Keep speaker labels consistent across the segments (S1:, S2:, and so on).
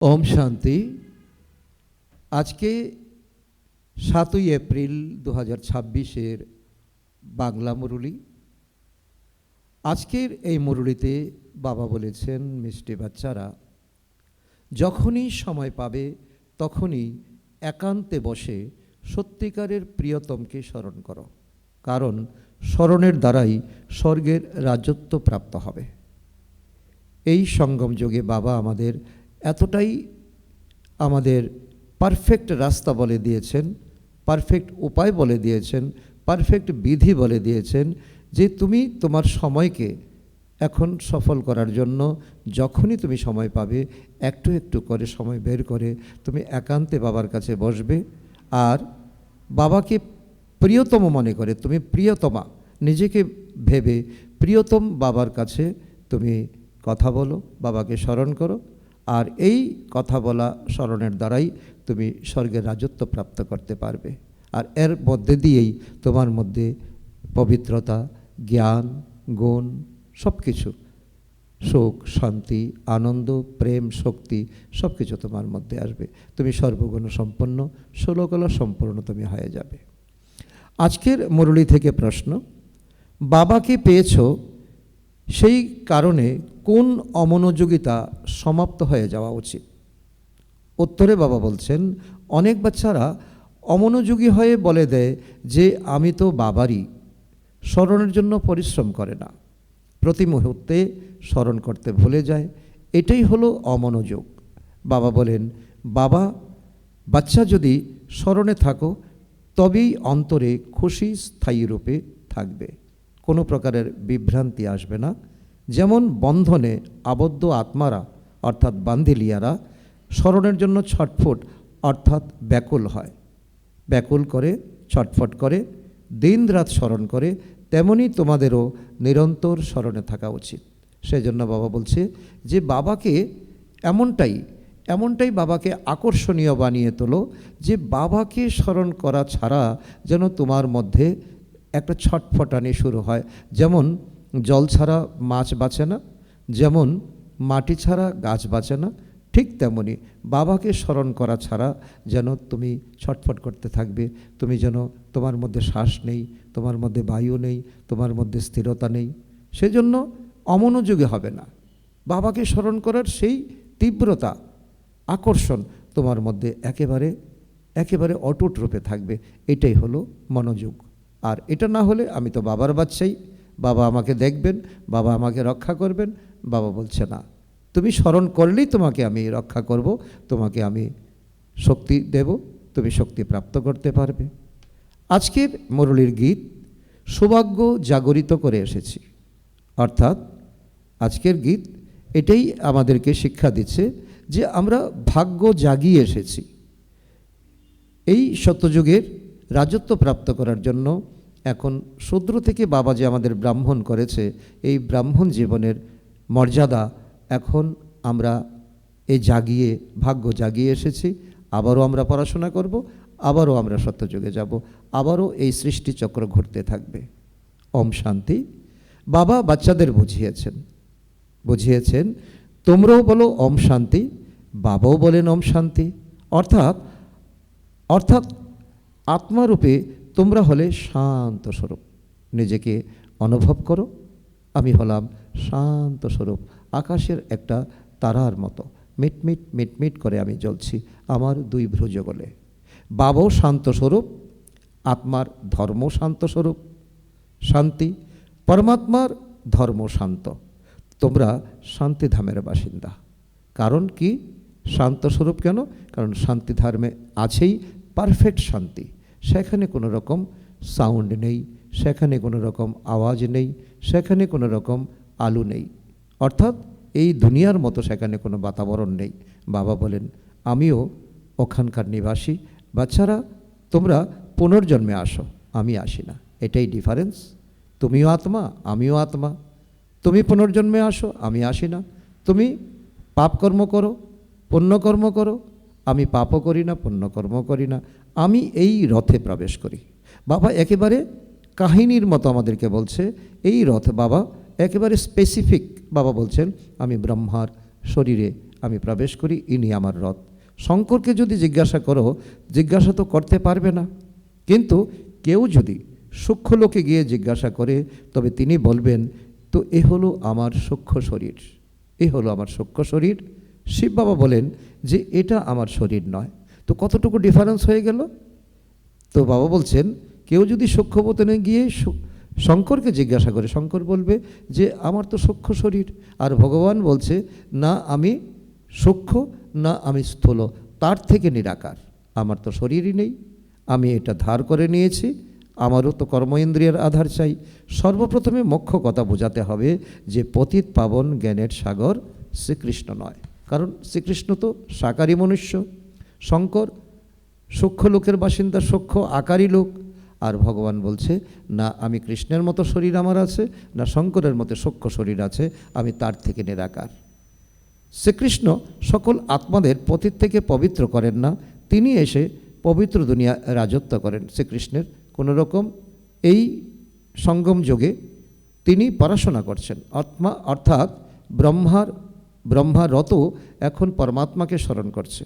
S1: ওম শান্তি। আজকে 7ই এপ্রিল 2026-এর বাংলা মুরুলি। আজকের এই মুরুলিতে বাবা বলেছেন, মিষ্টি বাচ্চারা যখনই সময় পাবে তখনই একান্তে বসে সত্যিকারের প্রিয়তমকে স্মরণ করো, কারণ স্মরণের দ্বারাই স্বর্গের রাজত্ব প্রাপ্ত হবে। এই সঙ্গম যোগে বাবা আমাদের এতটাই আমাদের পারফেক্ট রাস্তা বলে দিয়েছেন, পারফেক্ট উপায় বলে দিয়েছেন, পারফেক্ট বিধি বলে দিয়েছেন যে তুমি তোমার সময়কে এখন সফল করার জন্য যখনই তুমি সময় পাবে একটু একটু করে সময় বের করে তুমি একান্তে বাবার কাছে বসবে আর বাবাকে প্রিয়তম মনে করে, তুমি প্রিয়তমা নিজেকে ভেবে প্রিয়তম বাবার কাছে তুমি কথা বলো, বাবাকে স্মরণ করো। আর এই কথা বলা স্মরণের দ্বারাই তুমি স্বর্গের রাজত্ব প্রাপ্ত করতে পারবে। আর এর মধ্যে দিয়েই তোমার মধ্যে পবিত্রতা, জ্ঞান, গুণ সব কিছু, সুখ, শান্তি, আনন্দ, প্রেম, শক্তি সব কিছু তোমার মধ্যে আসবে। তুমি সর্বগুণ সম্পন্ন, ষোলকলা সম্পূর্ণ তুমি হয়ে যাবে। আজকের মুরলি থেকে প্রশ্ন, বাবাকে পেয়েছো সেই কারণে কোন অমনোযোগিতা সমাপ্ত হয়ে যাওয়া উচিত? উত্তরে বাবা বলছেন, অনেক বাচ্চারা অমনোযোগী হয়ে বলে দেয় যে আমি তো বাবারই, স্মরণের জন্য পরিশ্রম করে না, প্রতি মুহূর্তে স্মরণ করতে ভুলে যায়। এটাই হলো অমনোযোগ। বাবা বলেন, বাচ্চা যদি স্মরণে থাকো তবেই অন্তরে খুশি স্থায়ী রূপে থাকবে, কোনো প্রকারের বিভ্রান্তি আসবে না। যেমন বন্ধনে আবদ্ধ আত্মারা অর্থাৎ বান্ধিলিয়ারা স্মরণের জন্য ছটফট অর্থাৎ ব্যাকুল হয়, ব্যাকুল করে, ছটফট করে, দিন রাত স্মরণ করে, তেমনি তোমাদেরও নিরন্তর স্মরণে থাকা উচিত। সেজন্য বাবা বলছে যে বাবাকে এমনটাই বাবাকে আকর্ষণীয় বানিয়ে তোলো যে বাবাকে স্মরণ করা ছাড়া যেন তোমার মধ্যে একটা ছটফটানি শুরু হয়। যেমন জল ছাড়া মাছ বাঁচে না, যেমন মাটি ছাড়া গাছ বাঁচে না, ঠিক তেমনি বাবাকে স্মরণ করা ছাড়া যেন তুমি ছটফট করতে থাকবে। তুমি যেন তোমার মধ্যে শ্বাস নেই, তোমার মধ্যে বায়ু নেই, তোমার মধ্যে স্থিরতা নেই, সেজন্য অমনোযোগী হবে না। বাবাকে স্মরণ করার সেই তীব্রতা, আকর্ষণ তোমার মধ্যে একেবারে অটুট রূপে থাকবে। এটাই হলো মনোযোগ। আর এটা না হলে আমি তো বাবার বাচ্চাই, বাবা আমাকে দেখবেন, বাবা আমাকে রক্ষা করবেন। বাবা বলছে না, তুমি স্মরণ করলেই তোমাকে আমি রক্ষা করব, তোমাকে আমি শক্তি দেব, তুমি শক্তি প্রাপ্ত করতে পারবে। আজকের মুরলির গীত সৌভাগ্য জাগরিত করে এসেছি, অর্থাৎ আজকের গীত এটাই আমাদেরকে শিক্ষা দিচ্ছে যে আমরা ভাগ্য জাগিয়ে এসেছি। এই সত্যযুগের রাজত্ব প্রাপ্ত করার জন্য এখন শূদ্র থেকে বাবা যে আমাদের ব্রাহ্মণ করেছে, এই ব্রাহ্মণ জীবনের মর্যাদা এখন আমরা ভাগ্য জাগিয়ে এসেছি। আবারও আমরা পড়াশোনা করব, আবারও আমরা সত্যযুগে যাব, আবারও এই সৃষ্টিচক্র ঘুরতে থাকবে। ওম শান্তি। বাবা বাচ্চাদের বুঝিয়েছেন তোমরাও বলো ওম শান্তি, বাবাও বলেন ওম শান্তি। অর্থাৎ আত্মারূপে তোমরা হলে শান্ত স্বরূপ। নিজেকে অনুভব করো, আমি হলাম শান্ত স্বরূপ, আকাশের একটা তারার মতো মিটমিট মিটমিট করে আমি জ্বলছি আমার দুই ভ্রুযুগলে। বাবাও শান্ত স্বরূপ, আত্মার ধর্ম শান্ত স্বরূপ, শান্তি, পরমাত্মার ধর্ম শান্ত। তোমরা শান্তিধামের বাসিন্দা। কারণ কি শান্ত স্বরূপ কেন? কারণ শান্তি ধর্মে আছেই পারফেক্ট শান্তি। সেখানে কোনো রকম সাউন্ড নেই, সেখানে কোনো রকম আওয়াজ নেই, সেখানে কোনো রকম আলো নেই, অর্থাৎ এই দুনিয়ার মতো সেখানে কোনো বাতাবরণ নেই। বাবা বলেন আমিও ওখানকার নিবাসী। বাচ্চারা তোমরা পুনর্জন্মে আসো, আমি আসি না, এটাই ডিফারেন্স। তুমিও আত্মা, আমিও আত্মা। তুমি পুনর্জন্মে আসো, আমি আসি না। তুমি পাপকর্ম করো, পুণ্যকর্ম করো, আমি পাপও করি না, পুণ্যকর্ম করি না, আমি এই রথে প্রবেশ করি। বাবা একেবারে কাহিনীর মতো আমাদেরকে বলছে এই রথ। বাবা একেবারে স্পেসিফিক। বাবা বলছেন আমি ব্রহ্মার শরীরে আমি প্রবেশ করি, ইনি আমার রথ। শঙ্করকে যদি জিজ্ঞাসা করো, জিজ্ঞাসা তো করতে পারবে না, কিন্তু কেউ যদি সূক্ষ্মলোকে গিয়ে জিজ্ঞাসা করে তবে তিনি বলবেন, তো এ হলো আমার সূক্ষ্ম শরীর, এ হলো আমার সূক্ষ্ম শরীর। শিব বাবা বলেন যে এটা আমার শরীর নয়। তো কতটুকু ডিফারেন্স হয়ে গেল? তো বাবা বলছেন কেউ যদি সূক্ষ্মবতনে গিয়ে শঙ্করকে জিজ্ঞাসা করে, শঙ্কর বলবে যে আমার তো সূক্ষ্ম শরীর, আর ভগবান বলছে না আমি সূক্ষ্ম, না আমি স্থূল, তার থেকে নিরাকার, আমার তো শরীরই নেই, আমি এটা ধার করে নিয়েছি, আমারও তো কর্ম ইন্দ্রিয়ের আধার চাই। সর্বপ্রথমে মুখ্য কথা বোঝাতে হবে যে পতিত পাবন জ্ঞানের সাগর শ্রীকৃষ্ণ নয়, কারণ শ্রীকৃষ্ণ তো সাকারী মনুষ্য, শঙ্কর সূক্ষ্ম লোকের বাসিন্দা, সূক্ষ্ম আকারী লোক। আর ভগবান বলছে না আমি কৃষ্ণের মতো শরীর আমার আছে, না শঙ্করের মতো সূক্ষ্ম শরীর আছে, আমি তার থেকে নিরাকার। শ্রীকৃষ্ণ সকল আত্মাদের পতিত থেকে পবিত্র করেন না, তিনি এসে পবিত্র দুনিয়া রাজত্ব করেন। শ্রীকৃষ্ণের কোনো রকম এই সঙ্গম যোগে তিনি পড়াশোনা করছেন, অর্থাৎ ব্রহ্মারত এখন পরমাত্মাকে স্মরণ করছে।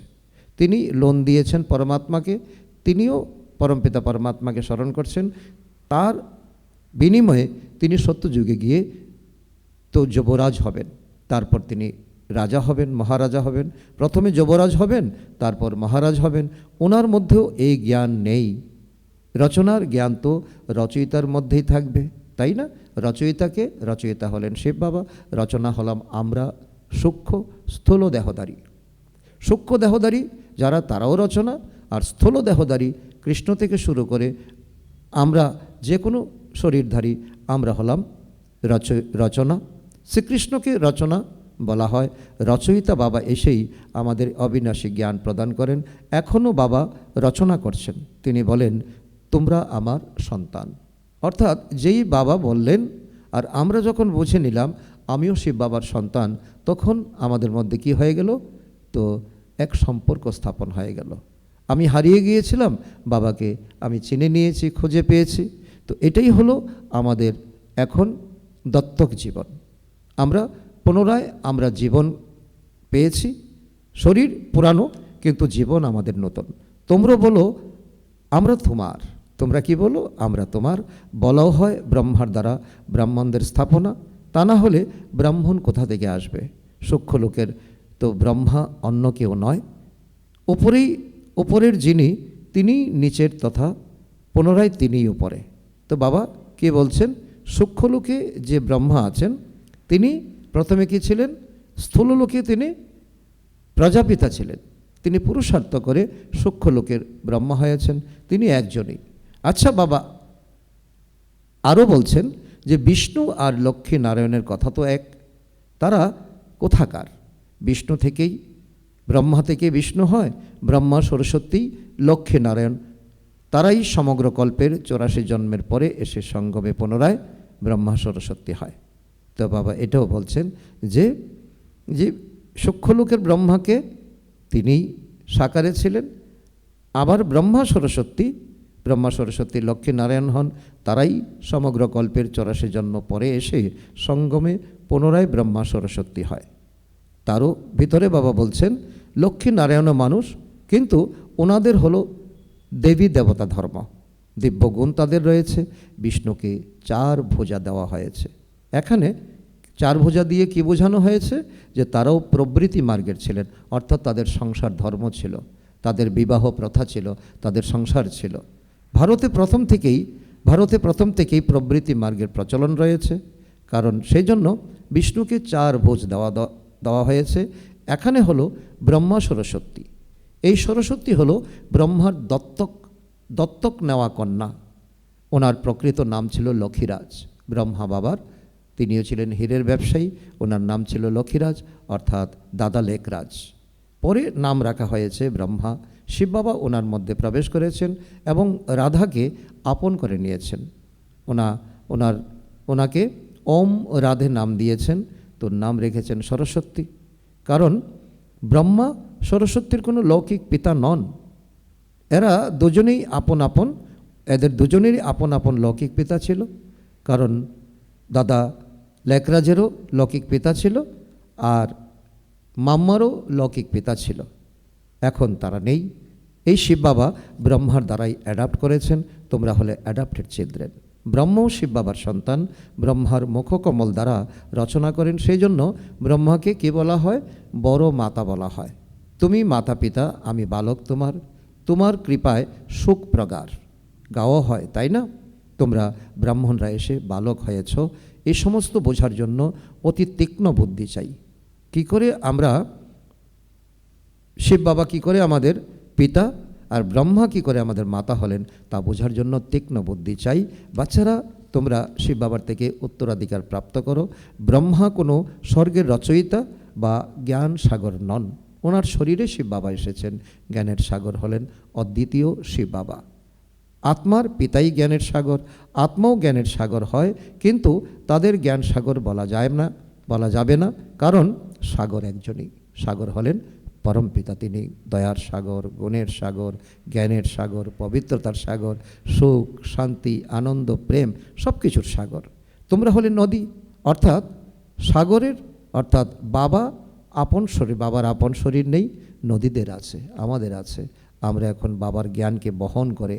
S1: তিনি লোন দিয়েছেন পরমাত্মাকে, তিনিও পরমপিতা পরমাত্মাকে স্মরণ করছেন। তার বিনিময়ে তিনি সত্যযুগে গিয়ে তো যুবরাজ হবেন, তারপর তিনি রাজা হবেন, মহারাজা হবেন। প্রথমে যুবরাজ হবেন, তারপর মহারাজ হবেন। ওনার মধ্যেও এই জ্ঞান নেই। রচনার জ্ঞান তো রচয়িতার মধ্যেই থাকবে, তাই না? রচয়িতা হলেন শিব বাবা, রচনা হলাম আমরা সূক্ষ্ম স্থূল দেহধারী। সূক্ষ্ম দেহধারী যারা, তারাও রচনা, আর স্থূল দেহধারী কৃষ্ণ থেকে শুরু করে আমরা যে কোনো শরীরধারী, আমরা হলাম রচনা। শ্রীকৃষ্ণকে রচনা বলা হয়। রচয়িতা বাবা এসেই আমাদের অবিনাশী জ্ঞান প্রদান করেন। এখনও বাবা রচনা করছেন, তিনি বলেন তোমরা আমার সন্তান। অর্থাৎ যেই বাবা বললেন আর আমরা যখন বুঝে নিলাম আমিও শিব বাবার সন্তান, তখন আমাদের মধ্যে কি হয়ে গেল? তো এক সম্পর্ক স্থাপন হয়ে গেল। আমি হারিয়ে গিয়েছিলাম, বাবাকে আমি চিনে নিয়েছি, খুঁজে পেয়েছি। তো এটাই হলো আমাদের এখন দত্তক জীবন। আমরা পুনরায় আমরা জীবন পেয়েছি। শরীর পুরানো, কিন্তু জীবন আমাদের নতুন। তোমরা বলো আমরা তোমার, তোমরা কি বলো? আমরা তোমার। বলাও হয় ব্রহ্মার দ্বারা, ব্রাহ্মণদের স্থাপনা। তা না হলে ব্রাহ্মণ কোথা থেকে আসবে? সূক্ষ্ম লোকের তো ব্রহ্মা অন্য কেউ নয়। উপরের যিনি, তিনি নিচের তথা পুনরায় তিনিই উপরে। তো বাবা কে বলছেন? সূক্ষ্মলোকে যে ব্রহ্মা আছেন তিনি প্রথমে কি ছিলেন? স্থূললোকে তিনি প্রজাপিতা ছিলেন। তিনি পুরুষার্থ করে সূক্ষ্মলোকের ব্রহ্মা হয়েছেন, তিনি একজনই। আচ্ছা বাবা আরও বলছেন যে বিষ্ণু আর লক্ষ্মী নারায়ণের কথা তো এক, তারা কোথাকার? বিষ্ণু থেকেই, ব্রহ্মা থেকে বিষ্ণু হয়, ব্রহ্মা সরস্বতী লক্ষ্মী নারায়ণ, তারাই সমগ্র কল্পের 84 জন্মের পরে এসে সঙ্গমে পুনরায় ব্রহ্মা সরস্বতী হয়। তো বাবা এটাও বলছেন যে যে সূক্ষ্মলোকের ব্রহ্মাকে তিনি সাকারে ছিলেন, আবার ব্রহ্মা সরস্বতী লক্ষ্মী নারায়ণ হন, তারাই সমগ্র কল্পের 84 জন্ম পরে এসে সঙ্গমে পুনরায় ব্রহ্মা সরস্বতী হয়। তারও ভিতরে বাবা বলছেন লক্ষ্মী নারায়ণ মানুষ, কিন্তু ওনাদের হলো দেবী দেবতা ধর্ম, দিব্যগুণ তাদের রয়েছে। বিষ্ণুকে 4 ভুজা দেওয়া হয়েছে। এখানে 4 ভুজা দিয়ে কি বোঝানো হয়েছে? যে তারাও প্রবৃত্তি মার্গের ছিলেন, অর্থাৎ তাদের সংসার ধর্ম ছিল, তাদের বিবাহ প্রথা ছিল, তাদের সংসার ছিল। ভারতে প্রথম থেকেই প্রবৃত্তি মার্গের প্রচলন রয়েছে, কারণ সেই জন্য বিষ্ণুকে 4 ভোজ দেওয়া হয়েছে। এখানে হলো ব্রহ্মা সরস্বতী। এই সরস্বতী হলো ব্রহ্মার দত্তক নেওয়া কন্যা। ওনার প্রকৃত নাম ছিল লক্ষীরাজ। ব্রহ্মা বাবার, তিনিও ছিলেন হীরের ব্যবসায়ী, ওনার নাম ছিল লক্ষীরাজ, অর্থাৎ দাদা লেকরাজ। পরে নাম রাখা হয়েছে ব্রহ্মা। শিব বাবা ওনার মধ্যে প্রবেশ করেছেন এবং রাধাকে আপন করে নিয়েছেন। ওনাকে ওম রাধে নাম দিয়েছেন, তো নাম রেখেছেন সরস্বতী। কারণ ব্রহ্মা সরস্বতীর কোনো লৌকিক পিতা নন, এরা দুজনেই এদের দুজনেরই আপন আপন লৌকিক পিতা ছিল। কারণ দাদা লেকরাজেরও লৌকিক পিতা ছিল, আর মাম্মারও লৌকিক পিতা ছিল, এখন তারা নেই। এই শিব বাবা ব্রহ্মার দ্বারাই অ্যাডাপ্ট করেছেন, তোমরা হলে অ্যাডাপ্টেড চিলড্রেন। ব্রহ্মও শিব বাবার সন্তান, ব্রহ্মার মুখকমল দ্বারা রচনা করেন। সেই জন্য ব্রহ্মাকে কী বলা হয়? বড় মাতা বলা হয়। তুমি মাতা পিতা, আমি বালক তোমার, তোমার কৃপায় সুখ প্রগার গাওয়া হয়, তাই না? তোমরা ব্রাহ্মণরা এসে বালক হয়েছ, এই সমস্ত বোঝার জন্য অতি তীক্ষ্ণ বুদ্ধি চাই। কি করে আমরা শিব বাবা কী করে আমাদের পিতা আর ব্রহ্মা কী করে আমাদের মাতা হলেন তা বোঝার জন্য তীক্ষ্ণ বুদ্ধি চাই। বাচ্চারা, তোমরা শিব বাবার থেকে উত্তরাধিকার প্রাপ্ত করো। ব্রহ্মা কোনো স্বর্গের রচয়িতা বা জ্ঞান সাগর নন, ওনার শরীরে শিব বাবা এসেছেন, জ্ঞানের সাগর হলেন অদ্বিতীয় শিব বাবা। আত্মার পিতাই জ্ঞানের সাগর, আত্মাও জ্ঞানের সাগর হয়, কিন্তু তাদের জ্ঞান সাগর বলা যাবে না, কারণ সাগর একজনই। সাগর হলেন পরম পিতা, তিনি দয়ার সাগর, গুণের সাগর, জ্ঞানের সাগর, পবিত্রতার সাগর, সুখ শান্তি আনন্দ প্রেম সব কিছুর সাগর। তোমরা হলে নদী, অর্থাৎ সাগরের, অর্থাৎ বাবা আপন শরীর, বাবার আপন শরীর নেই, নদীদের আছে, আমাদের আছে। আমরা এখন বাবার জ্ঞানকে বহন করে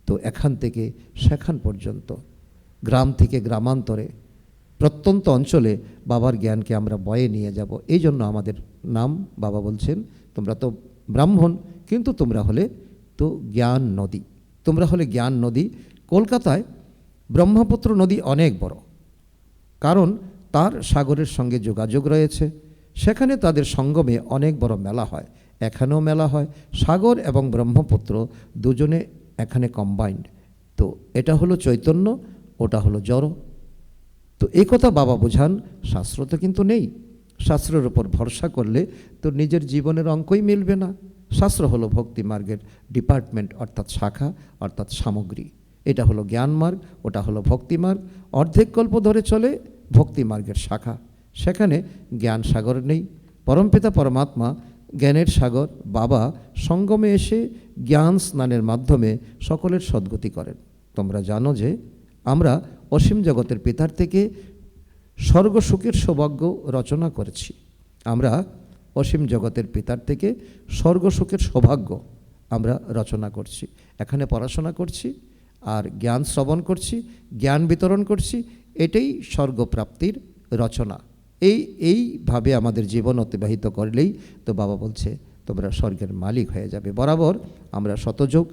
S1: তো এখান থেকে সেখান পর্যন্ত, গ্রাম থেকে গ্রামান্তরে, প্রত্যন্ত অঞ্চলে বাবার জ্ঞানকে আমরা বয়ে নিয়ে যাব। এই জন্য আমাদের নাম, বাবা বলছেন তোমরা তো ব্রাহ্মণ, কিন্তু তোমরা হলে তো জ্ঞান নদী, তোমরা হলে জ্ঞান নদী। কলকাতায় ব্রহ্মপুত্র নদী অনেক বড়, কারণ তার সাগরের সঙ্গে যোগাযোগ রয়েছে, সেখানে তাদের সঙ্গমে অনেক বড় মেলা হয়, এখানেও মেলা হয়। সাগর এবং ব্রহ্মপুত্র দুজনে এখানে কম্বাইন্ড। তো এটা হলো চৈতন্য, ওটা হলো জড়। তো এই কথা বাবা বোঝান, শাস্ত্র তো কিন্তু নেই। শাস্ত্রের উপর ভরসা করলে তো নিজের জীবনের অঙ্কই মিলবে না। শাস্ত্র হলো ভক্তি মার্গের ডিপার্টমেন্ট, অর্থাৎ শাখা, অর্থাৎ সামগ্রী। এটা হলো জ্ঞান মার্গ, ওটা হলো ভক্তি মার্গ। অর্ধেক কল্প ধরে চলে ভক্তি মার্গের শাখা, সেখানে জ্ঞান সাগর নেই। পরমপিতা পরমাত্মা জ্ঞানের সাগর বাবা সঙ্গমে এসে জ্ঞান স্নানের মাধ্যমে সকলের সদ্গতি করেন। তোমরা জানো যে আমরা অসীম জগতের পিতার থেকে স্বর্গ সুখের সৌভাগ্য রচনা করেছি। আমরা অসীম জগতের পিতার থেকে স্বর্গ সুখের সৌভাগ্য আমরা রচনা করছি। এখানে পড়াশোনা করছি আর জ্ঞান শ্রবণ করছি, জ্ঞান বিতরণ করছি, এটাই স্বর্গপ্রাপ্তির রচনা। এইভাবে আমাদের জীবন অতিবাহিত করলেই তো বাবা বলছে তোমরা স্বর্গের মালিক হয়ে যাবে। বরাবর আমরা শতযুগ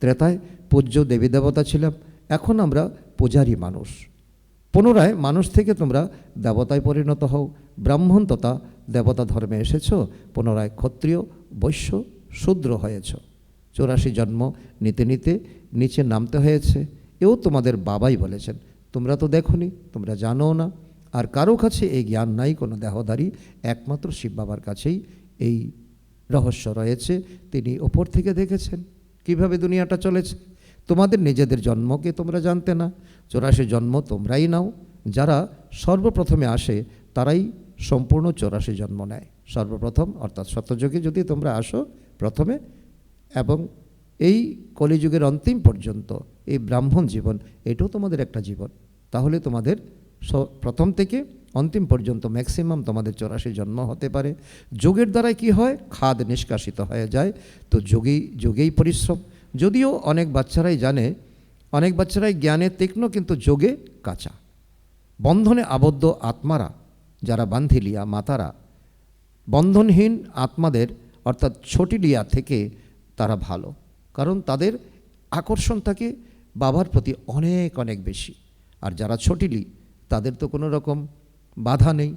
S1: ত্রেতায় পূজ্য দেবী দেবতা ছিলাম, এখন আমরা পূজারী মানুষ। পুনরায় মানুষ থেকে তোমরা দেবতায় পরিণত হও, ব্রাহ্মণ তথা দেবতা ধর্মে এসেছ, পুনরায় ক্ষত্রিয় বৈশ্য শূদ্র হয়েছ। 84 জন্ম নিতে নিতে নিচে নামতে হয়েছে, এও তোমাদের বাবাই বলেছেন। তোমরা তো দেখোনি, তোমরা জানো না, আর কারো কাছে এই জ্ঞান নাই কোনো দেহধারী, একমাত্র শিব বাবার কাছেই এই রহস্য রয়েছে। তিনি ওপর থেকে দেখেছেন কিভাবে দুনিয়াটা চলেছে। তোমাদের নিজেদের জন্মকে তোমরা জানতে না, 84 জন্ম তোমরাই নাও। যারা সর্বপ্রথমে আসে তারাই সম্পূর্ণ 84 জন্ম নেয় সর্বপ্রথম, অর্থাৎ শতযুগে যদি তোমরা আসো প্রথমে, এবং এই কলিযুগের অন্তিম পর্যন্ত এই ব্রাহ্মণ জীবন, এটাও তোমাদের একটা জীবন। তাহলে তোমাদের প্রথম থেকে অন্তিম পর্যন্ত ম্যাক্সিমাম তোমাদের 84 জন্ম হতে পারে। যোগের দ্বারাই কি হয়? খাদ নিষ্কাশিত হয়ে যায়। তো যোগেই পরিশ্রম। যদিও অনেক বাচ্চারাই জানে, অনেক বাচ্চারাই জ্ঞানে তীক্ষ্ণ, কিন্তু যোগে কাঁচা। বন্ধনে আবদ্ধ আত্মারা, যারা বান্ধিলিয়া মাতারা, বন্ধনহীন আত্মাদের অর্থাৎ ছোটিলিয়া থেকে তারা ভালো, কারণ তাদের আকর্ষণ থাকে বাবার প্রতি অনেক অনেক বেশি। আর যারা ছোটিলি তাদের তো কোনো রকম বাধা নেই,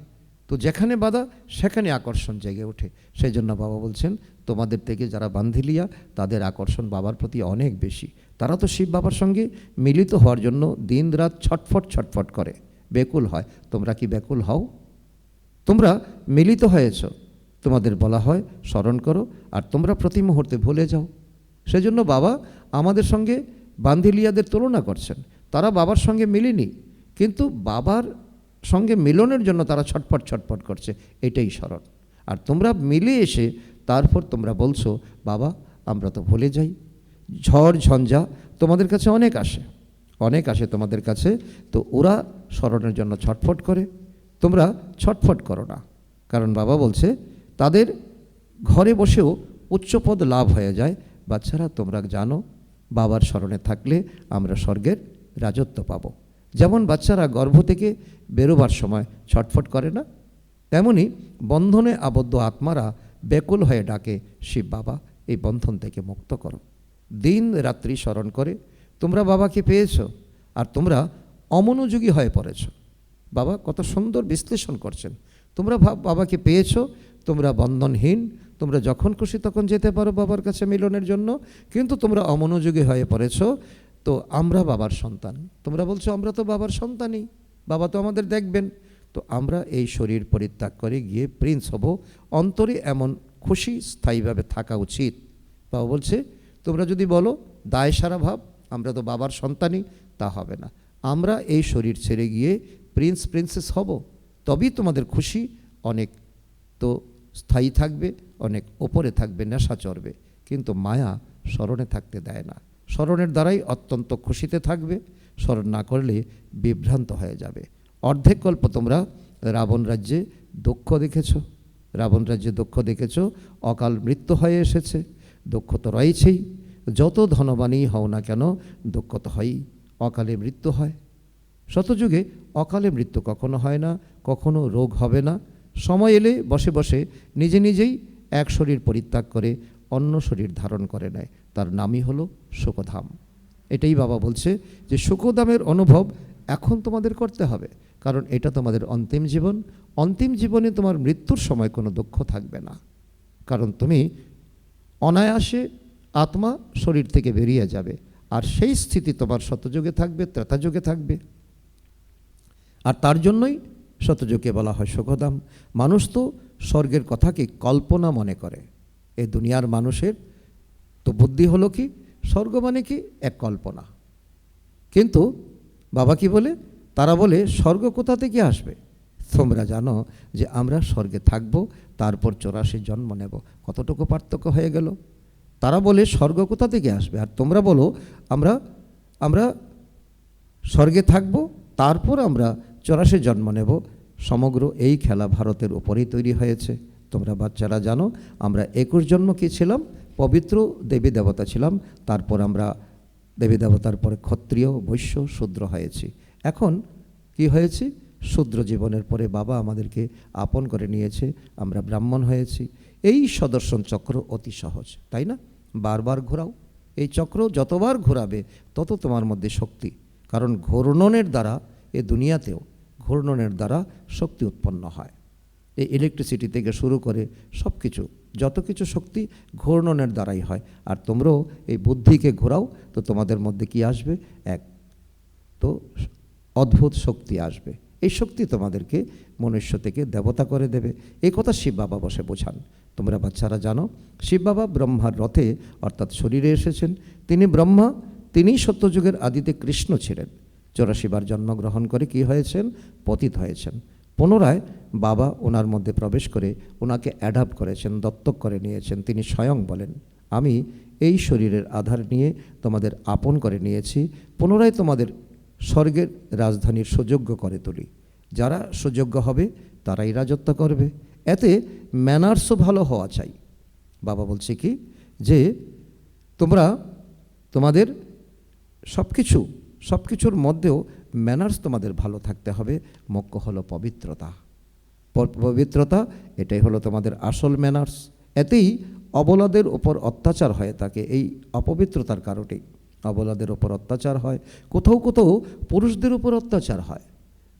S1: তো যেখানে বাধা সেখানে আকর্ষণ জেগে ওঠে। সেই জন্য বাবা বলছেন তোমাদের থেকে যারা বান্ধিলিয়া তাদের আকর্ষণ বাবার প্রতি অনেক বেশি। তারা তো শিব বাবার সঙ্গে মিলিত হওয়ার জন্য দিন রাত ছটফট ছটফট করে, ব্যাকুল হয়। তোমরা কি ব্যাকুল হও? তোমরা মিলিত হয়েছ, তোমাদের বলা হয় স্মরণ করো, আর তোমরা প্রতি মুহূর্তে ভুলে যাও। সেজন্য বাবা আমাদের সঙ্গে বান্ধিলিয়াদের তুলনা করছেন। তারা বাবার সঙ্গে মিলেনি, কিন্তু বাবার সঙ্গে মিলনের জন্য তারা ছটফট ছটফট করছে, এটাই স্মরণ। আর তোমরা মিলে এসে তারপর তোমরা বলছো বাবা আমরা তো ভুলে যাই। ঝড় ঝঞ্ঝা তোমাদের কাছে অনেক আসে তোমাদের কাছে, তো ওরা স্মরণের জন্য ছটফট করে, তোমরা ছটফট করো না। কারণ বাবা বলছে তাদের ঘরে বসেও উচ্চপদ লাভ হয়ে যায়। বাচ্চারা, তোমরা জানো বাবার স্মরণে থাকলে আমরা স্বর্গের রাজত্ব পাব। যেমন বাচ্চারা গর্ভ থেকে বেরোবার সময় ছটফট করে না, তেমনি বন্ধনে আবদ্ধ আত্মারা ব্যাকুল হয়ে ডাকে, শিব বাবা এই বন্ধন থেকে মুক্ত করো। দিন রাত্রি স্মরণ করে তোমরা বাবাকে পেয়েছো, আর তোমরা অমনোযোগী হয়ে পড়েছ। বাবা কত সুন্দর বিশ্লেষণ করছেন। তোমরা বাবাকে পেয়েছো, তোমরা বন্ধনহীন, তোমরা যখন খুশি তখন যেতে পারো বাবার কাছে মিলনের জন্য, কিন্তু তোমরা অমনোযোগী হয়ে পড়েছো। তো আমরা বাবার সন্তান, তোমরা বলছো আমরা তো বাবার সন্তানই, বাবা তো আমাদের দেখবেন। তো আমরা এই শরীর পরিত্যাগ করে গিয়ে প্রিন্স হব, অন্তরে এমন খুশি স্থায়ীভাবে থাকা উচিত। বাবা বলছে তোমরা যদি বলো দায় সারা ভাব আমরা তো বাবার সন্তানই, তা হবে না। আমরা এই শরীর ছেড়ে গিয়ে প্রিন্স প্রিন্সেস হব, তবেই তোমাদের খুশি অনেক তো স্থায়ী থাকবে, অনেক ওপরে থাকবে, নেশা চড়বে। কিন্তু মায়া স্মরণে থাকতে দেয় না। স্মরণের দ্বারাই অত্যন্ত খুশিতে থাকবে, স্মরণ না করলে বিভ্রান্ত হয়ে যাবে। অর্ধেক কল্প তোমরা রাবণ রাজ্যে দুঃখ দেখেছ, রাবণ রাজ্যে দুঃখ দেখেছ, অকাল মৃত্যু হয়ে এসেছে। দুঃখ তো রয়েছেই, যত ধনবানই হও না কেন দুঃখ তো হয়ই, অকালে মৃত্যু হয়। শতযুগে অকালে মৃত্যু কখনো হয় না, কখনো রোগ হবে না। সময় এলে বসে বসে নিজে নিজেই এক শরীর পরিত্যাগ করে অন্য শরীর ধারণ করে নেয়, তার নামই হলো সুখধাম। এটাই বাবা বলছে যে সুখধামের অনুভব এখন তোমাদের করতে হবে, কারণ এটা তোমাদের অন্তিম জীবন। অন্তিম জীবনে তোমার মৃত্যুর সময় কোনো দুঃখ থাকবে না, কারণ তুমি অনায়াসে আত্মা শরীর থেকে বেরিয়ে যাবে, আর সেই স্থিতি তোমার শতযুগে থাকবে, ত্রেতাযুগে থাকবে। আর তার জন্যই শতযুগে বলা হয় সুখধাম। মানুষ তো স্বর্গের কথাকে কল্পনা মনে করে। এই দুনিয়ার মানুষের তো বুদ্ধি হলো কি স্বর্গ মানে কি এক কল্পনা। কিন্তু বাবা কি বলে, তারা বলে স্বর্গ কোথা থেকে আসবে? তোমরা জানো যে আমরা স্বর্গে থাকব, তারপর 84 জন্ম নেব। কতটুকু পার্থক্য হয়ে গেল? তারা বলে স্বর্গ কোথা থেকে আসবে, আর তোমরা বলো আমরা আমরা স্বর্গে থাকব, তারপর আমরা 84 জন্ম নেব। সমগ্র এই খেলা ভারতের উপরেই তৈরি হয়েছে। তোমরা বাচ্চারা জানো আমরা 21 জন্ম কি ছিলাম? পবিত্র দেবী দেবতা ছিলাম, তারপর আমরা দেবী দেবতার পরে ক্ষত্রিয়, বৈশ্য, শূদ্র হয়েছি। এখন কি হয়েছে? শূদ্র জীবনের পরে বাবা আমাদেরকে আপন করে নিয়েছে, আমরা ব্রাহ্মণ হয়েছি। এই সদর্শন চক্র অতি সহজ, তাই না? বারবার ঘোরাও, এই চক্র যতবার ঘোরাবে তত তোমার মধ্যে শক্তি, কারণ ঘূর্ণনের দ্বারা এ দুনিয়াতেও ঘূর্ণনের দ্বারা শক্তি উৎপন্ন হয়। এই ইলেকট্রিসিটি থেকে শুরু করে সব কিছু, যত কিছু শক্তি ঘূর্ণনের দ্বারাই হয়। আর তোমরাও এই বুদ্ধিকে ঘোরাও, তো তোমাদের মধ্যে কি আসবে? এক তো অদ্ভুত শক্তি আসবে। এই শক্তি তোমাদেরকে মনুষ্য থেকে দেবতা করে দেবে। এই কথা শিব বাবা বসে বোঝান। তোমরা বাচ্চারা জানো শিব বাবা ব্রহ্মার রথে অর্থাৎ শরীরে এসেছেন। তিনি ব্রহ্মা, তিনিই সত্যযুগের আদিতে কৃষ্ণ ছিলেন। 84 বার জন্মগ্রহণ করে কি হয়েছেন? পতিত হয়েছেন। পুনরায় বাবা ওনার মধ্যে প্রবেশ করে ওনাকে অ্যাডাপ্ট করেছেন, দত্তক করে নিয়েছেন। তিনি স্বয়ং বলেন, আমি এই শরীরের আধার নিয়ে তোমাদের আপন করে নিয়েছি, পুনরায় তোমাদের স্বর্গের রাজধানীর সুযোগ্য করে তুলি। যারা সুযোগ্য হবে তারাই রাজত্ব করবে। এতে ম্যানার্সও ভালো হওয়া চাই। বাবা বলছে কি যে তোমরা তোমাদের সব কিছুর মধ্যেও ম্যানার্স তোমাদের ভালো থাকতে হবে। মুখ্য হলো পবিত্রতা। পবিত্রতা এটাই হলো তোমাদের আসল ম্যানার্স। এতেই অবলাদের ওপর অত্যাচার হয়ে থাকে, এই অপবিত্রতার কারণেই অবলাদের ওপর অত্যাচার হয়। কোথাও কোথাও পুরুষদের উপর অত্যাচার হয়,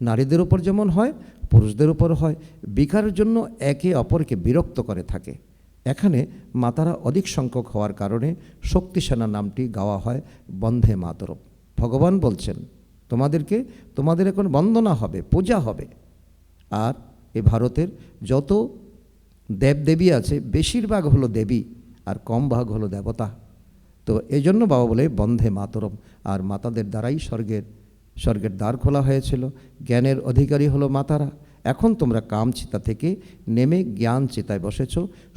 S1: নারীদের ওপর যেমন হয় পুরুষদের উপর হয়। বিকারের জন্য একে অপরকে বিরক্ত করে থাকে। এখানে মাতারা অধিক সংখ্যক হওয়ার কারণে শক্তিসেনা নামটি গাওয়া হয় বন্ধে মাতরম। ভগবান বলছেন তোমাদের এখন বন্দনা হবে, পূজা হবে। আর এ ভারতের যত দেবদেবী আছে বেশিরভাগ হলো দেবী আর কম ভাগ হলো দেবতা। তো এই জন্য বাবা বলে বন্ধে মাতরম। আর মাতাদের দ্বারাই স্বর্গের দ্বার খোলা হয়েছিল। জ্ঞানের অধিকারী হলো মাতারা। এখন তোমরা কামচিতা থেকে নেমে জ্ঞান চিতায় বসেছ,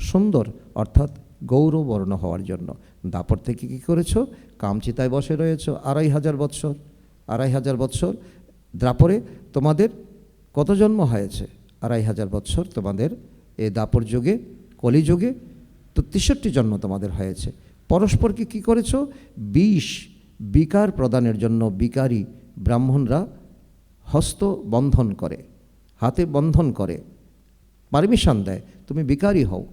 S1: সুন্দর অর্থাৎ গৌরবর্ণ হওয়ার জন্য। দাপর থেকে কী করেছ? কামচিতায় বসে রয়েছ 2500 বৎসর। 2500 বৎসর দ্রাপরে তোমাদের কত জন্ম হয়েছে? 2500 বছর তোমাদের এ দাপর যুগে, কলিযুগে তো 63 জন্ম তোমাদের হয়েছে। পরস্পরকে কি করেছো? বিকার প্রদানের জন্য বিকারী ব্রাহ্মণরা হস্ত বন্ধন করে, হাতে বন্ধন করে, পারমিশন দেয় তুমি বিকারী হও।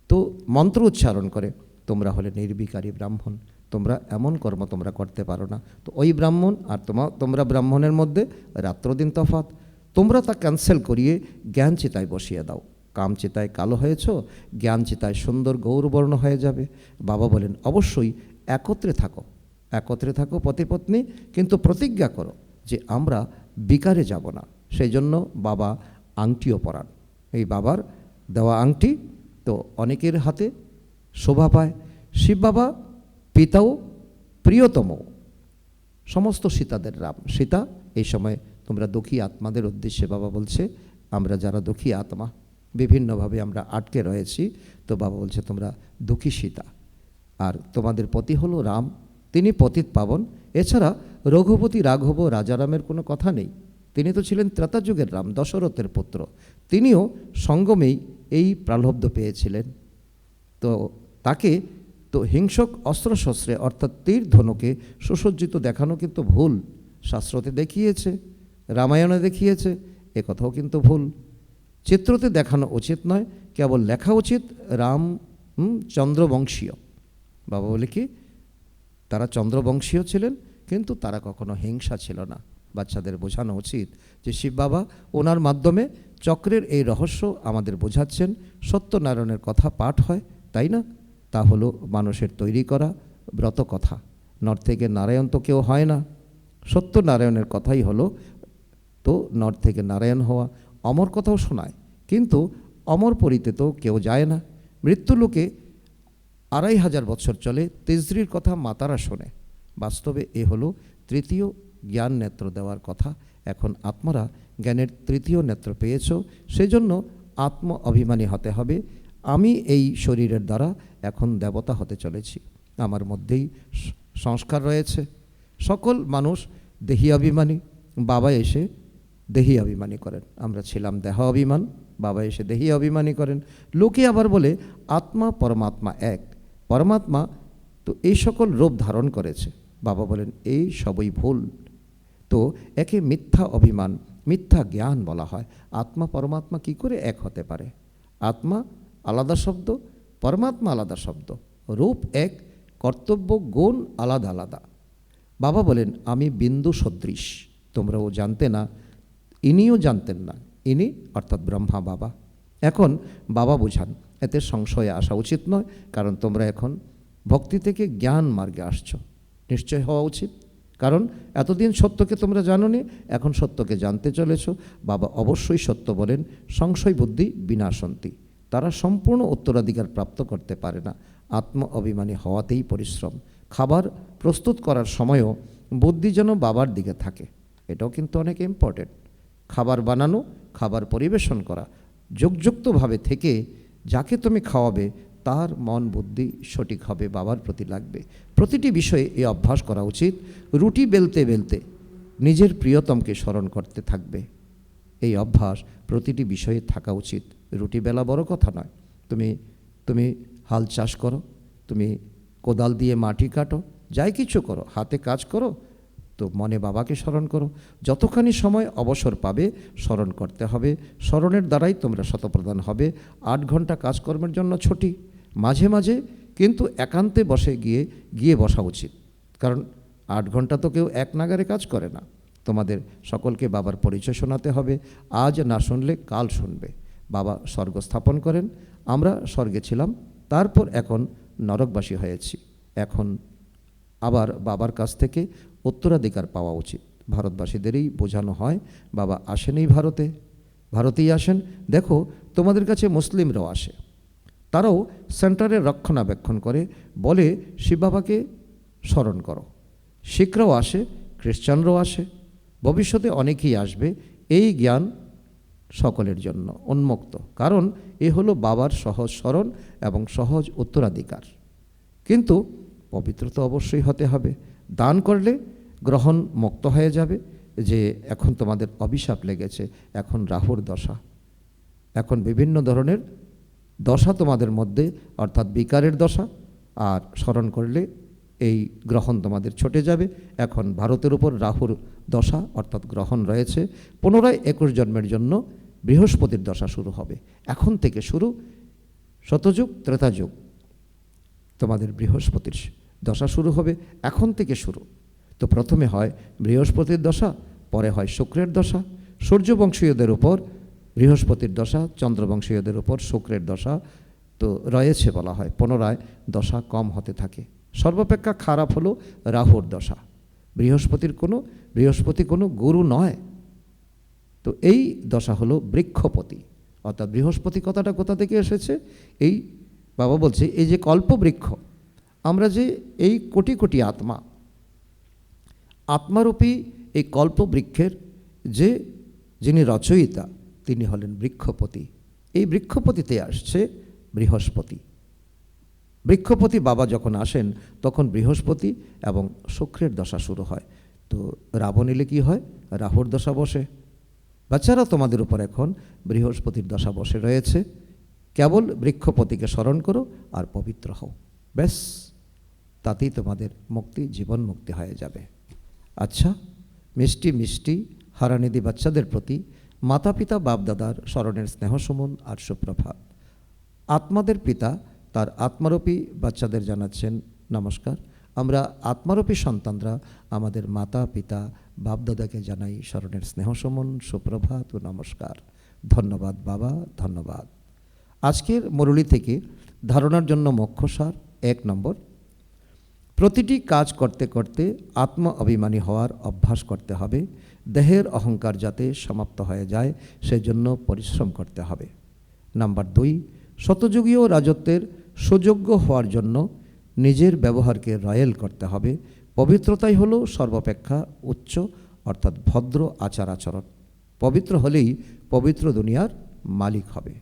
S1: তো মন্ত্র উচ্চারণ করে, তোমরা হলে নির্বিকারী ব্রাহ্মণ, তোমরা এমন কর্ম তোমরা করতে পারো না। তো ওই ব্রাহ্মণ আর তোমরা ব্রাহ্মণের মধ্যে রাত্রদিন তফাৎ। তোমরা তা ক্যান্সেল করিয়ে জ্ঞান চিতায় বসিয়ে দাও। কাম চিতায় কালো হয়েছ, জ্ঞান চিতায় সুন্দর গৌরবর্ণ হয়ে যাবে। বাবা বলেন অবশ্যই একত্রে থাকো পতি-পত্নী, কিন্তু প্রতিজ্ঞা করো যে আমরা বিকারে যাব না। সেই জন্য বাবা আংটিও পরান। এই বাবার দেওয়া আংটি তো অনেকের হাতে শোভা পায়। শিব বাবা পিতাও প্রিয়তম, সমস্ত সীতাদের রাম। সীতা এই সময় তোমরা দুঃখী আত্মাদের উদ্দেশ্যে বাবা বলছে, আমরা যারা দুঃখী আত্মা বিভিন্নভাবে আমরা আটকে রয়েছি, তো বাবা বলছে তোমরা দুঃখী সীতা। আর তোমাদের পতি হলো রাম, তিনি পতিত পাবন। এছাড়া রঘুপতি রাঘব রাজারামের কোনো কথা নেই। তিনি তো ছিলেন ত্রেতা যুগের রাম, দশরথের পুত্র। তিনিও সঙ্গমেই এই প্রালব্ধ পেয়েছিলেন। তো তাকে তো হিংসক অস্ত্রশস্ত্রে অর্থাৎ তীর ধনুকে সুসজ্জিত দেখানো কিন্তু ভুল। শাস্ত্রতে দেখিয়েছে, রামায়ণে দেখিয়েছে, এ কথাও কিন্তু ভুল। চিত্রতে দেখানো উচিত নয়, কেবল লেখা উচিত রাম চন্দ্রবংশীয়। বাবা বলে কি তারা চন্দ্রবংশীয় ছিলেন, কিন্তু তারা কখনো হিংসা ছিল না। বাচ্চাদের বোঝানো উচিত যে শিব বাবা ওনার মাধ্যমে চক্রের এই রহস্য আমাদের বোঝাচ্ছেন। সত্যনারায়ণের কথা পাঠ হয়, তাই না? তা হলো মানুষের তৈরি করা ব্রত কথা। নর থেকে নারায়ণ তো কেউ হয় না, সত্যনারায়ণের কথাই হলো তো নর থেকে নারায়ণ হওয়া। অমর কথাও শোনায়, কিন্তু অমর পরিতে তো কেউ যায় না। মৃত্যুলোকে 2500 বছর চলে, তেজরির কথা মাতারা শোনে। বাস্তবে এ হলো তৃতীয় জ্ঞান নেত্র দেওয়ার কথা। এখন আত্মারা জ্ঞানের তৃতীয় নেত্র পেয়েছ, সেজন্য আত্ম অভিমানী হতে হবে। আমি এই শরীরের দ্বারা এখন দেবতা হতে চলেছি, আমার মধ্যেই সংস্কার রয়েছে। সকল মানুষ দেহি অভিমানী, বাবা এসে দেহি অভিমানী করেন। আমরা ছিলাম দেহ অভিমান, বাবা এসে দেহি অভিমানী করেন। লোকে আবার বলে আত্মা পরমাত্মা এক, পরমাত্মা তো এই সকল রূপ ধারণ করেছে। বাবা বলেন এই সবই ভুল। তো একে মিথ্যা অভিমান, মিথ্যা জ্ঞান বলা হয়। আত্মা পরমাত্মা কি করে এক হতে পারে? আত্মা আলাদা শব্দ, পরমাত্মা আলাদা শব্দ, রূপ এক, কর্তব্য গুণ আলাদা আলাদা। বাবা বলেন আমি বিন্দু সদৃশ, তোমরাও জানতে না, ইনিও জানতেন না। ইনি অর্থাৎ ব্রহ্মা বাবা। এখন বাবা বোঝান, এতে সংশয়ে আসা উচিত নয়, কারণ তোমরা এখন ভক্তি থেকে জ্ঞান মার্গে আসছো। নিশ্চয় হওয়া উচিত, কারণ এতদিন সত্যকে তোমরা জানোনি, এখন সত্যকে জানতে চলেছ। বাবা অবশ্যই সত্য বলেন, সংশয় বুদ্ধি বিনাশন্তি। তারা সম্পূর্ণ উত্তরাধিকার প্রাপ্ত করতে পারে না। আত্ম অভিমানী হওয়াতেই পরিশ্রম। খাবার প্রস্তুত করার সময়ও বুদ্ধি যেন বাবার দিকে থাকে, এটাও কিন্তু অনেক ইম্পর্টেন্ট। খাবার বানানো, খাবার পরিবেশন করা, যুক্তভাবে থেকে যাকে তুমি খাওয়াবে তার মন বুদ্ধি সঠিক হবে, বাবার প্রতি লাগবে। প্রতিটি বিষয়ে এই অভ্যাস করা উচিত। রুটি বেলতে বেলতে নিজের প্রিয়তমকে স্মরণ করতে থাকবে, এই অভ্যাস প্রতিটি বিষয়ে থাকা উচিত। রুটি বেলা বড় কথা নয়। তুমি হাল চাষ করো, তুমি কোদাল দিয়ে মাটি কাটো, যাই কিছু করো, হাতে কাজ করো, তো মনে বাবাকে স্মরণ করো। যতখানি সময় অবসর পাবে স্মরণ করতে হবে। স্মরণের দ্বারাই তোমরা শতপ্রধান হবে। 8 ঘন্টা কাজকর্মের জন্য ছুটি, মাঝে মাঝে কিন্তু একান্তে গিয়ে বসা উচিত, কারণ 8 ঘন্টা তো কেউ এক নাগারে কাজ করে না। তোমাদের সকলকে বাবার পরিচয় শোনাতে হবে। আজ না শুনলে কাল শুনবে। বাবা স্বর্গ স্থাপন করেন, আমরা স্বর্গে ছিলাম, তারপর এখন নরকবাসী হয়েছি। এখন আবার বাবার কাছ থেকে উত্তরাধিকার পাওয়া উচিত। ভারতবাসীদেরই বোঝানো হয়, বাবা আসেনই ভারতেই আসেন। দেখো তোমাদের কাছে মুসলিমরাও আসে, তারাও সেন্টারের রক্ষণাবেক্ষণ করে, বলে শিব বাবাকে স্মরণ করো। শিখরাও আসে, খ্রিস্টানরাও আসে, ভবিষ্যতে অনেকেই আসবে। এই জ্ঞান সকলের জন্য উন্মুক্ত, কারণ এ হলো বাবার সহজ স্মরণ এবং সহজ উত্তরাধিকার। কিন্তু পবিত্র তো অবশ্যই হতে হবে। দান করলে গ্রহণ মুক্ত হয়ে যাবে। যে এখন তোমাদের অভিশাপ লেগেছে, এখন রাহুর দশা, এখন বিভিন্ন ধরনের দশা তোমাদের মধ্যে, অর্থাৎ বিকারের দশা, আর স্মরণ করলে এই গ্রহণ তোমাদের ছুটে যাবে। এখন ভারতের উপর রাহুর দশা অর্থাৎ গ্রহণ রয়েছে। পুনরায় 21 জন্মের জন্য বৃহস্পতির দশা শুরু হবে। এখন থেকে শুরু শতযুগ ত্রেতাযুগ, তোমাদের বৃহস্পতির দশা শুরু হবে, এখন থেকে শুরু। তো প্রথমে হয় বৃহস্পতির দশা, পরে হয় শুক্রের দশা। সূর্যবংশীয়দের উপর বৃহস্পতির দশা, চন্দ্রবংশীয়দের উপর শুক্রের দশা তো রয়েছে বলা হয়। পুনরায় দশা কম হতে থাকে। সর্বাপেক্ষা খারাপ হলো রাহুর দশা। বৃহস্পতি কোনো গুরু নয়। তো এই দশা হলো বৃক্ষপতি, অর্থাৎ বৃহস্পতি কথাটা কোথা থেকে এসেছে? এই বাবা বলছে, এই যে কল্পবৃক্ষ, আমরা যে এই কোটি কোটি আত্মারূপী এই কল্পবৃক্ষের যিনি রচয়িতা, তিনি হলেন বৃক্ষপতি। এই বৃক্ষপতিতে আসছে বৃহস্পতি। বৃক্ষপতি বাবা যখন আসেন তখন বৃহস্পতি এবং শুক্রের দশা শুরু হয়। তো রাবণ এলে কী হয়? রাহুর দশা বসে। বাচ্চারা, তোমাদের উপর এখন বৃহস্পতির দশা বসে রয়েছে। কেবল বৃক্ষপতিকে স্মরণ করো আর পবিত্র হও, ব্যাস, তাতেই তোমাদের মুক্তি, জীবন মুক্তি হয়ে যাবে। আচ্ছা, মিষ্টি মিষ্টি হারানিধি বাচ্চাদের প্রতি মাতা পিতা বাপদাদার স্মরণের স্নেহসুমন আর সুপ্রভাত। আত্মাদের পিতা তার আত্মারূপী বাচ্চাদের জানাচ্ছেন নমস্কার। আমরা আত্মারূপী সন্তানরা আমাদের মাতা পিতা বাপদাদাকে জানাই স্মরণের স্নেহসুমন, সুপ্রভাত ও নমস্কার। ধন্যবাদ বাবা, ধন্যবাদ। আজকের মুরলী থেকে ধারণার জন্য মোক্ষসার 1 নম্বর, প্রতিটি কাজ করতে করতে আত্ম অভিমানী হওয়ার অভ্যাস করতে হবে। দেহের অহংকার যাতে সমাপ্ত হয়ে যায় সেজন্য পরিশ্রম করতে হবে। নাম্বার 2, শতযুগীয় রাজত্বের সুযোগ্য হওয়ার জন্য নিজের ব্যবহারকে রয়েল করতে হবে। পবিত্রতাই হলো সর্বাপেক্ষা উচ্চ, অর্থাৎ ভদ্র আচার আচরণ। পবিত্র হলেই পবিত্র দুনিয়ার মালিক হবে।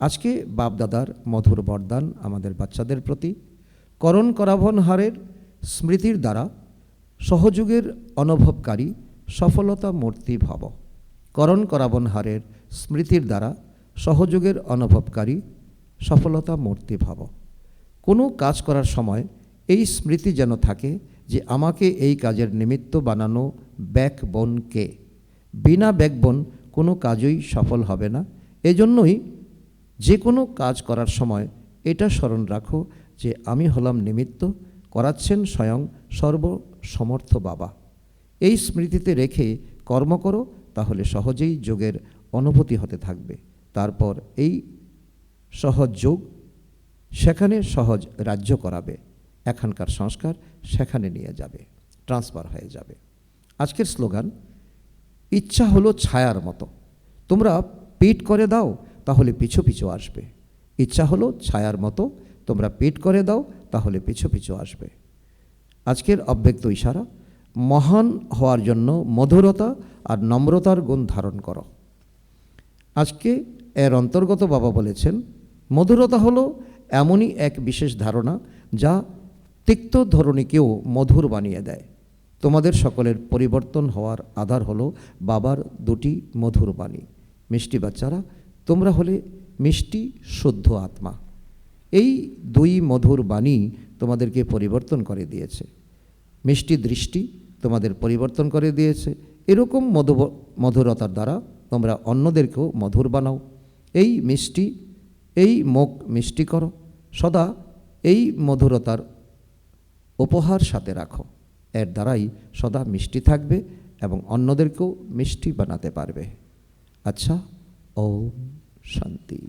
S1: আজকে বাপদাদার মধুর বরদান আমাদের বাচ্চাদের প্রতি। করণ করাভন হারের স্মৃতির দ্বারা সহযোগের অনুভবকারী সফলতা মূর্তি ভব। করণ করাভন হারের স্মৃতির দ্বারা সহযোগের অনুভবকারী সফলতা মূর্তি ভব। কোনো কাজ করার সময় এই স্মৃতি যেন থাকে যে আমাকে এই কাজের নিমিত্ত বানানো ব্যাকবোন কে। বিনা ব্যাকবোন কোনো কাজই সফল হবে না। এজন্যই যে কোনো কাজ করার সময় এটা স্মরণ রাখো যে আমি হলাম নিমিত্ত, করাচ্ছেন স্বয়ং সর্বসমর্থ বাবা। এই স্মৃতিতে রেখে কর্ম করো, তাহলে সহজেই যোগের অনুভূতি হতে থাকবে। তারপর এই সহজ যোগ সেখানে সহজ রাজ্য করাবে। এখানকার সংস্কার সেখানে নিয়ে যাবে, ট্রান্সফার হয়ে যাবে। আজকের স্লোগান, ইচ্ছা হলো ছায়ার মতো, তোমরা পিঠ করে দাও তাহলে পিছু পিছু আসবে। ইচ্ছা হলো ছায়ার মতো, তোমরা পিঠ করে দাও তাহলে পিছু পিছু আসবে। আজকের অব্যক্ত ইশারা, মহান হওয়ার জন্য মধুরতা আর নম্রতার গুণ ধারণ করো। আজকে এর অন্তর্গত বাবা বলেছেন, মধুরতা হলো এমনই এক বিশেষ ধারণা যা তিক্ত ধরণীকেও মধুর বানিয়ে দেয়। তোমাদের সকলের পরিবর্তন হওয়ার আধার হলো বাবার 2টি মধুর বাণী। মিষ্টি বাচ্চারা, তোমরা হলে মিষ্টি শুদ্ধ আত্মা। এই 2 মধুর বাণী তোমাদেরকে পরিবর্তন করে দিয়েছে। মিষ্টি দৃষ্টি তোমাদের পরিবর্তন করে দিয়েছে। এরকম মধুরতার দ্বারা তোমরা অন্যদেরকেও মধুর বানাও। এই মুখ মিষ্টি করো, সদা এই মধুরতার উপহার সাথে রাখো। এর দ্বারাই সদা মিষ্টি থাকবে এবং অন্যদেরকেও মিষ্টি বানাতে পারবে। আচ্ছা, ওম শান্তি।